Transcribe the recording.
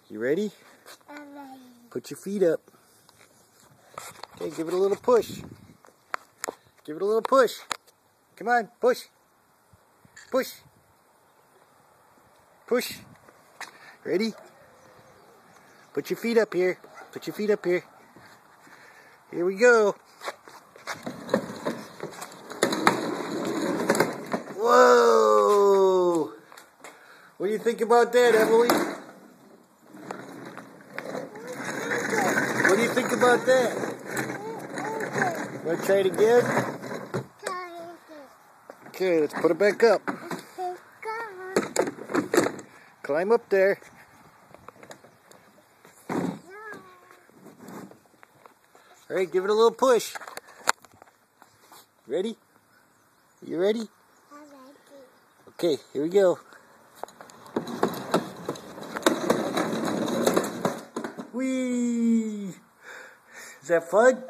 You ready? I'm ready. Put your feet up. Okay, give it a little push. Give it a little push. Come on, push. Push. Push. Ready? Put your feet up here. Put your feet up here. Here we go. Whoa! What do you think about that, Emily? What do you think about that? Want to try it again? Okay, let's put it back up. Climb up there. Alright, give it a little push. Ready? You ready? I'm ready. Okay, here we go. Whee! Is that fun?